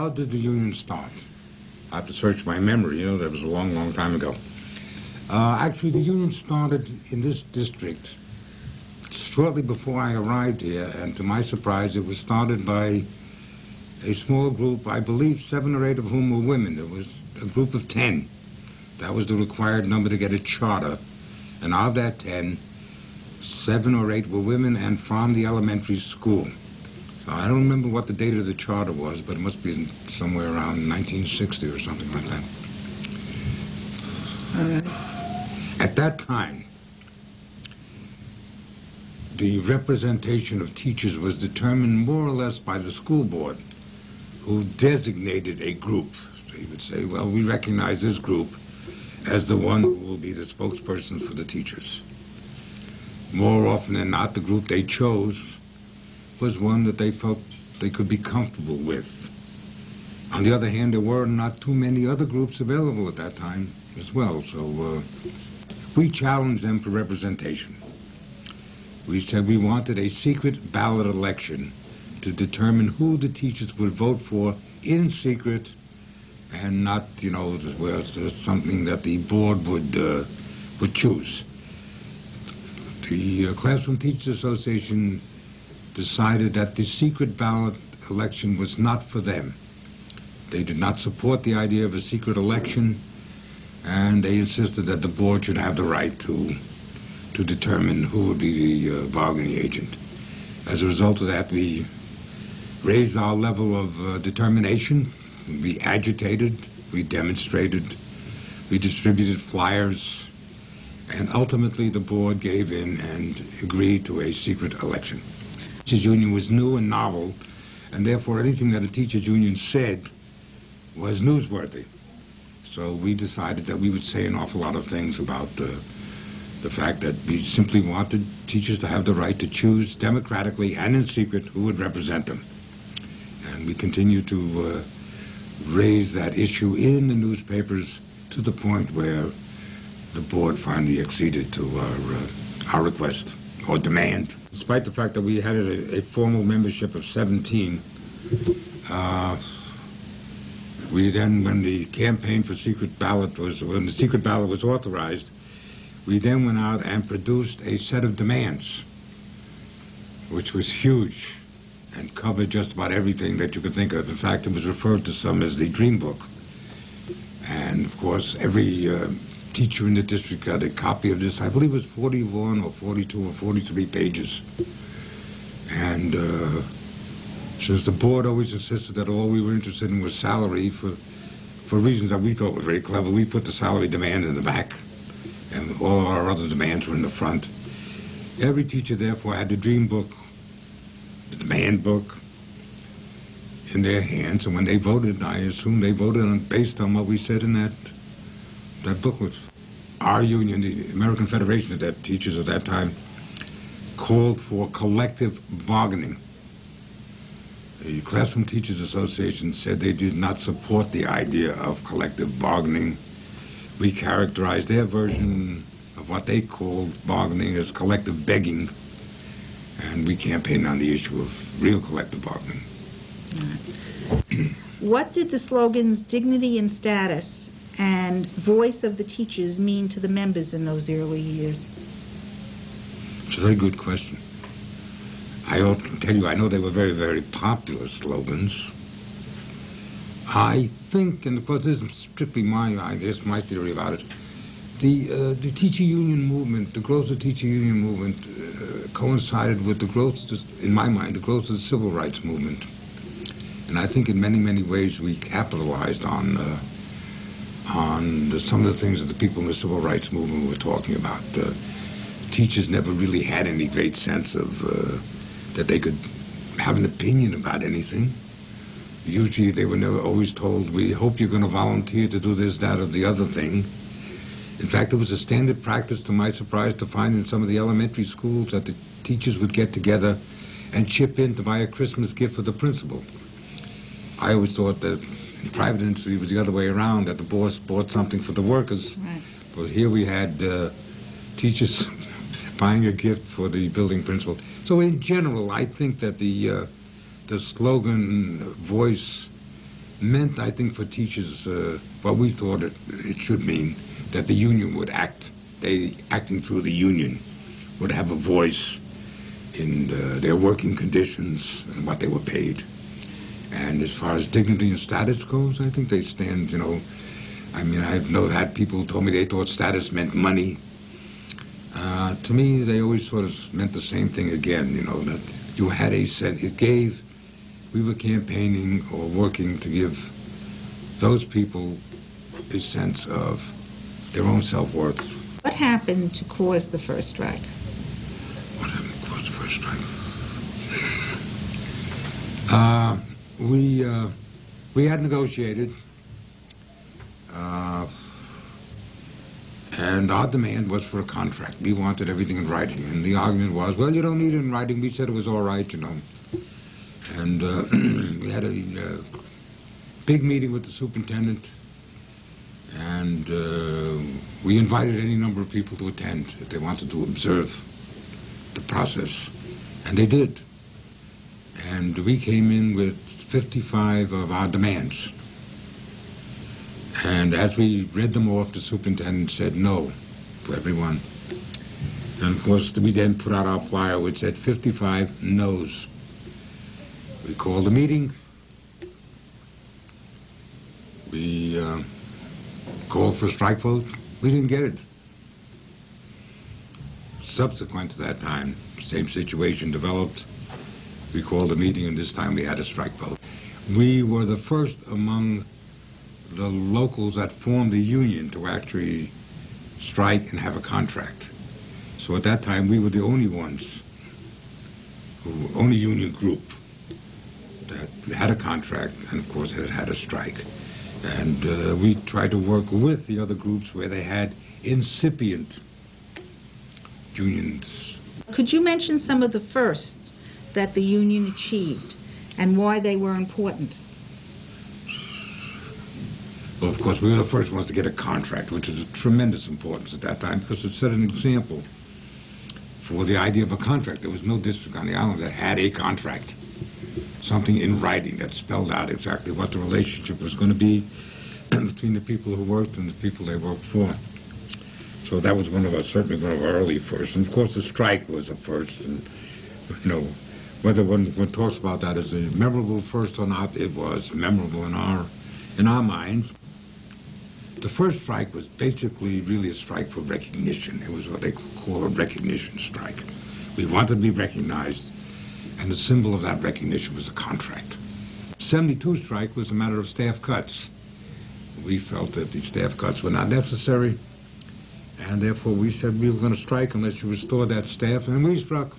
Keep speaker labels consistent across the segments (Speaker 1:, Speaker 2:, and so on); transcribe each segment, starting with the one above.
Speaker 1: how did the union start? I have to search my memory, you know, that was a long, long time ago. Actually, the union started in this district shortly before I arrived here, and to my surprise, it was started by a small group, I believe 7 or 8 of whom were women. It was a group of 10. That was the required number to get a charter. And of that 10, 7 or 8 were women and from the elementary school. So I don't remember what the date of the charter was, but it must be somewhere around 1960 or something like that.
Speaker 2: All right.
Speaker 1: At that time, the representation of teachers was determined more or less by the school board, who designated a group. So he would say, well, we recognize this group as the one who will be the spokesperson for the teachers. More often than not, the group they chose was one that they felt they could be comfortable with. On the other hand, there were not too many other groups available at that time as well, so we challenged them for representation. We said we wanted a secret ballot election to determine who the teachers would vote for in secret and not, you know, something that the board would choose. The Classroom Teachers Association decided that the secret ballot election was not for them. They did not support the idea of a secret election, and they insisted that the board should have the right to determine who would be the bargaining agent. As a result of that, we raised our level of determination. We agitated, we demonstrated, we distributed flyers, and ultimately the board gave in and agreed to a secret election. The teachers' union was new and novel, and therefore anything that a teachers' union said was newsworthy. So we decided that we would say an awful lot of things about the fact that we simply wanted teachers to have the right to choose democratically and in secret who would represent them. And we continue to raise that issue in the newspapers to the point where the board finally acceded to our request or demand. Despite the fact that we had a formal membership of 17, we then, when the campaign for secret ballot when the secret ballot was authorized, we then went out and produced a set of demands, which was huge and covered just about everything that you could think of. In fact, it was referred to some as the Dream Book. And of course, every teacher in the district got a copy of this. I believe it was 41 or 42 or 43 pages. And since the board always insisted that all we were interested in was salary, for reasons that we thought were very clever, we put the salary demand in the back, and all our other demands were in the front. Every teacher, therefore, had the Dream Book, the demand book, in their hands, and when they voted, I assume they voted based on what we said in that booklet. Our union, the American Federation of Teachers at that time, called for collective bargaining. The Classroom Teachers Association said they did not support the idea of collective bargaining. We characterized their version of what they called bargaining as collective begging, and we campaigned on the issue of real collective bargaining.
Speaker 2: What did the slogans dignity and status and voice of the teachers mean to the members in those early years?
Speaker 1: It's a very good question. I ought to tell you, I know they were very, very popular slogans. I think, and of course this is strictly my theory about it, the teacher union movement, the growth of the teacher union movement coincided with the growth, in my mind, the growth of the civil rights movement. And I think in many, many ways we capitalized on some of the things that the people in the civil rights movement were talking about. Teachers never really had any great sense of that they could have an opinion about anything. Usually they were never always told, we hope you're going to volunteer to do this, that, or the other thing. In fact, it was a standard practice, to my surprise, to find in some of the elementary schools that the teachers would get together and chip in to buy a Christmas gift for the principal. I always thought that in private industry was the other way around, that the boss bought something for the workers.
Speaker 2: Right.
Speaker 1: But here we had teachers buying a gift for the building principal. So in general, I think that the slogan voice meant, I think, for teachers what we thought it should mean, that the union would act. They, acting through the union, would have a voice in their working conditions and what they were paid. And as far as dignity and status goes, I think they stand, you know, I mean, I've had people who told me they thought status meant money. To me, they always sort of meant the same thing again, you know, that you had a sense, it gave, we were campaigning or working to give those people a sense of their own self-worth.
Speaker 2: What happened to cause the first strike?
Speaker 1: What happened to cause the first strike? We had negotiated, and our demand was for a contract. We wanted everything in writing, and the argument was, well, you don't need it in writing. We said it was all right, you know. And we had a big meeting with the superintendent, and we invited any number of people to attend if they wanted to observe the process, and they did. And we came in with 55 of our demands. And as we read them off, the superintendent said no for everyone. And of course, we then put out our flyer which said 55 no's. We called a meeting. We called for a strike vote. We didn't get it. Subsequent to that time, same situation developed. We called a meeting, and this time we had a strike vote. We were the first among the locals that formed a union to actually strike and have a contract. So at that time, we were the only ones, only union group that had a contract and, of course, had a strike. And we tried to work with the other groups where they had incipient unions.
Speaker 2: Could you mention some of the firsts that the union achieved and why they were important?
Speaker 1: Well, of course, we were the first ones to get a contract, which was of tremendous importance at that time because it set an example for the idea of a contract. There was no district on the island that had a contract, something in writing that spelled out exactly what the relationship was going to be between the people who worked and the people they worked for. So that was certainly one of our early firsts. And of course, the strike was a first. And, you know, whether one talks about that as a memorable first or not, it was memorable in our minds. The first strike was basically really a strike for recognition. It was what they call a recognition strike. We wanted to be recognized, and the symbol of that recognition was a contract. 72 strike was a matter of staff cuts. We felt that the staff cuts were not necessary, and therefore we said we were going to strike unless you restore that staff, and we struck.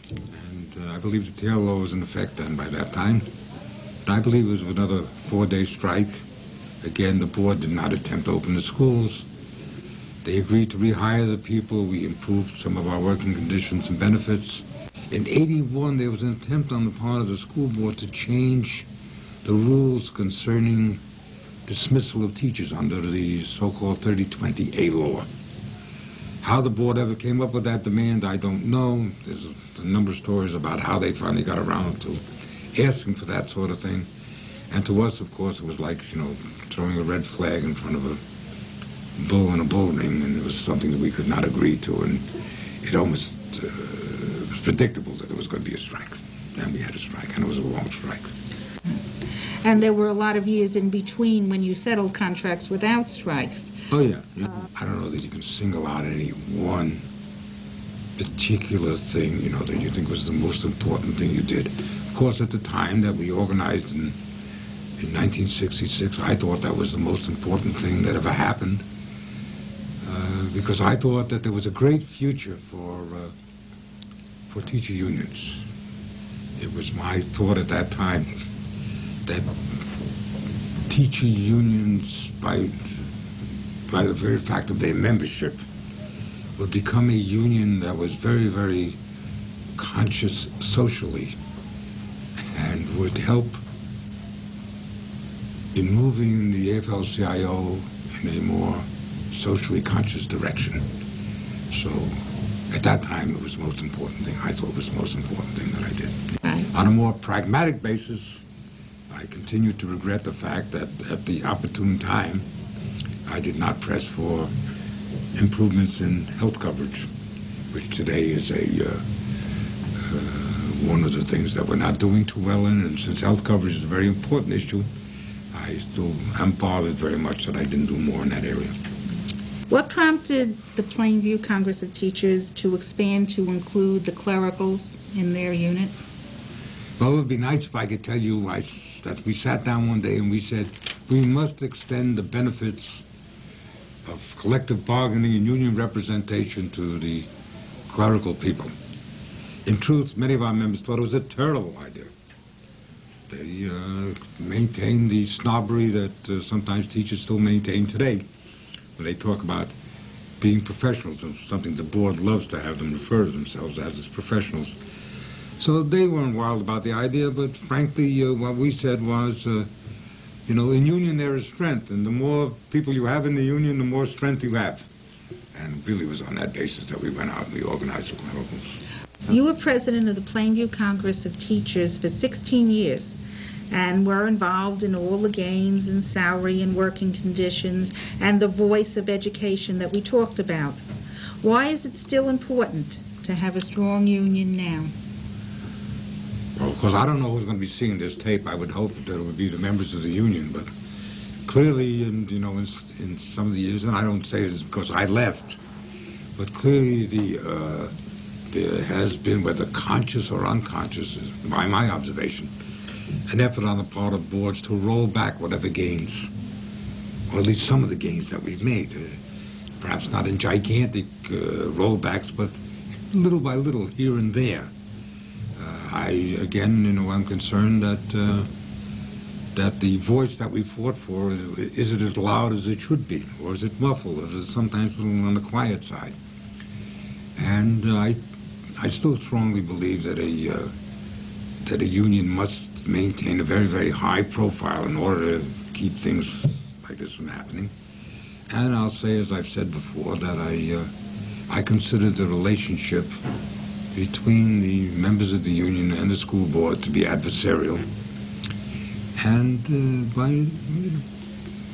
Speaker 1: And I believe the tail law was in effect then by that time. And I believe it was another 4-day strike. Again, the board did not attempt to open the schools. They agreed to rehire the people. We improved some of our working conditions and benefits. In '81, there was an attempt on the part of the school board to change the rules concerning dismissal of teachers under the so-called 3020A law. How the board ever came up with that demand, I don't know. There's a number of stories about how they finally got around to asking for that sort of thing. And to us, of course, it was like, you know, throwing a red flag in front of a bull in a bull ring, and it was something that we could not agree to, and it almost was predictable that there was going to be a strike. And we had a strike, and it was a long strike.
Speaker 2: And there were a lot of years in between when you settled contracts without strikes.
Speaker 1: Oh, yeah. I don't know that you can single out any one particular thing, you know, that you think was the most important thing you did. Of course, at the time that we organized in 1966, I thought that was the most important thing that ever happened, because I thought that there was a great future for teacher unions. It was my thought at that time that teacher unions, by the very fact of their membership, would become a union that was very, very conscious socially and would help in moving the AFL-CIO in a more socially conscious direction. So at that time, it was the most important thing. I thought it was the most important thing that I did.
Speaker 2: Right.
Speaker 1: On a more pragmatic basis, I I continue to regret the fact that at the opportune time, I did not press for improvements in health coverage, which today is one of the things that we're not doing too well in. And since health coverage is a very important issue, I still am bothered very much that I didn't do more in that area.
Speaker 2: What prompted the Plainview Congress of Teachers to expand to include the clericals in their unit?
Speaker 1: Well, it would be nice if I could tell you that we sat down one day and we said, we must extend the benefits of collective bargaining and union representation to the clerical people. In truth, many of our members thought it was a terrible idea. They maintained the snobbery that sometimes teachers still maintain today, when they talk about being professionals, and something the board loves to have them refer to themselves as professionals. So they weren't wild about the idea, but frankly, what we said was, in union there is strength, and the more people you have in the union, the more strength you have. And it really was on that basis that we went out and we organized the clericals.
Speaker 2: You were president of the Plainview Congress of Teachers for 16 years and were involved in all the gains in salary and working conditions and the voice of education that we talked about. Why is it still important to have a strong union now?
Speaker 1: Well, of course, I don't know who's going to be seeing this tape. I would hope that it would be the members of the union, but clearly, in some of the years, and I don't say this because I left, but clearly there has been, whether conscious or unconscious, by my observation, an effort on the part of boards to roll back whatever gains, or at least some of the gains that we've made. Perhaps not in gigantic rollbacks, but little by little here and there. I'm concerned that the voice that we fought for, is it as loud as it should be, or is it muffled, or is it sometimes a little on the quiet side? And I still strongly believe that a union must maintain a very, very high profile in order to keep things like this from happening. And I'll say, as I've said before, that I consider the relationship between the members of the union and the school board to be adversarial. And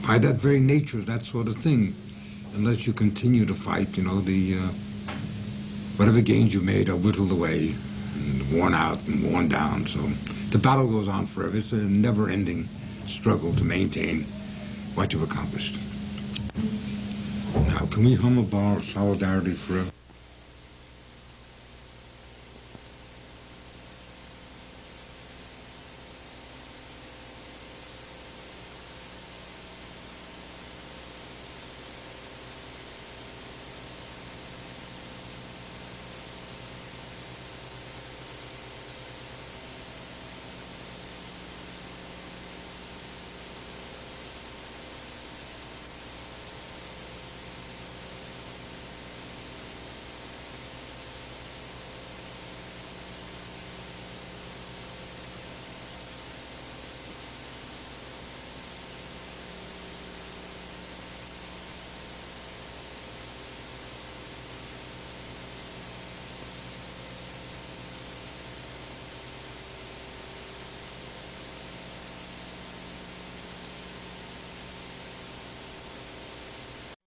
Speaker 1: by that very nature, that sort of thing, unless you continue to fight, whatever gains you made are whittled away and worn out and worn down. So the battle goes on forever. It's a never-ending struggle to maintain what you've accomplished. Now, can we hum a bar of Solidarity Forever?